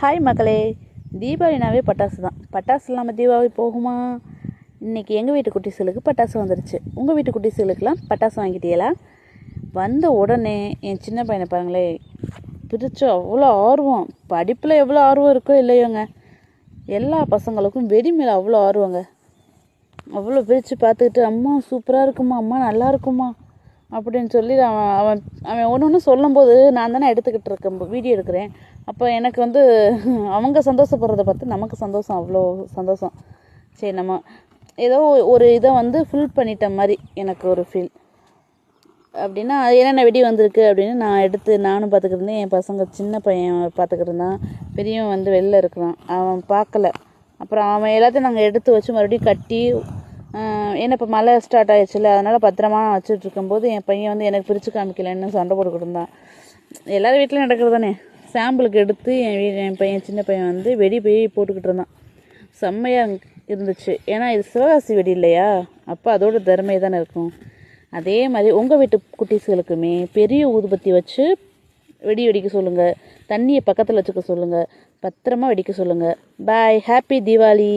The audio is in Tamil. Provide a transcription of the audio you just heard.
ஹாய் மக்களே, தீபாவளினாவே பட்டாசு தான். பட்டாசு இல்லாமல் தீபாவளி போகுமா? இன்றைக்கி எங்கள் வீட்டு குட்டிகளுக்கு பட்டாசு வந்துருச்சு. உங்கள் வீட்டு குட்டிகளுக்கெல்லாம் பட்டாசு வாங்கிட்டீங்களா? வந்த உடனே என் சின்ன பையனை பாருங்களே, பிரித்து அவ்வளோ ஆர்வம். படிப்பில் எவ்வளோ ஆர்வம் இருக்கோ இல்லையோங்க, எல்லா பசங்களுக்கும் வெடி மேலே அவ்வளோ ஆர்வங்க. அவ்வளோ பிரித்து பார்த்துக்கிட்டு, அம்மா சூப்பராக இருக்குமா, அம்மா நல்லா இருக்குமா அப்படின்னு சொல்லி அவன் அவன் அவன் ஒன்று ஒன்று சொல்லும்போது நான் தானே எடுத்துக்கிட்டு இருக்கேன், வீடியோ எடுக்கிறேன். அப்போ எனக்கு அவங்க சந்தோஷப்படுறத பார்த்து நமக்கு சந்தோஷம், அவ்வளோ சந்தோஷம். சரி, நம்ம ஏதோ ஒரு இதை ஃபுல் பண்ணிட்ட மாதிரி எனக்கு ஒரு ஃபீல். அப்படின்னா என்னென்ன வெடி வந்திருக்கு அப்படின்னு நான் எடுத்து நானும் பார்த்துக்கிட்டு இருந்தேன். என் பசங்க சின்ன பையன் பார்த்துக்கிட்டு இருந்தான், பெரியவன் வெளில இருக்கிறான், அவன் பார்க்கல. அப்புறம் அவன் எல்லாத்தையும் நாங்கள் எடுத்து வச்சு மறுபடியும் கட்டி, ஏன்னா இப்போ மழை ஸ்டார்ட் ஆகிடுச்சுல, அதனால் பத்திரமா வச்சுட்டு இருக்கும்போது என் பையன் எனக்கு பிரித்து காமிக்கலன்னு சண்டை போட்டுக்கிட்டு இருந்தான். எல்லாரும் வீட்டிலையும் நடக்கிறது தானே. சாம்பிளுக்கு எடுத்து என் பையன் சின்ன பையன் வெடி போய் போட்டுக்கிட்டு இருந்தான். செம்மையாக இருந்துச்சு. ஏன்னா இது சிவகாசி வெடி இல்லையா, அப்போ அதோட திறமை தானே இருக்கும். அதே மாதிரி உங்கள் வீட்டு குட்டீஸ்களுக்குமே பெரிய ஊதுபத்தி வச்சு வெடி வெடிக்க சொல்லுங்கள், தண்ணியை பக்கத்தில் வச்சுக்க சொல்லுங்கள், பத்திரமா வெடிக்க சொல்லுங்கள். பாய், ஹாப்பி தீபாவளி.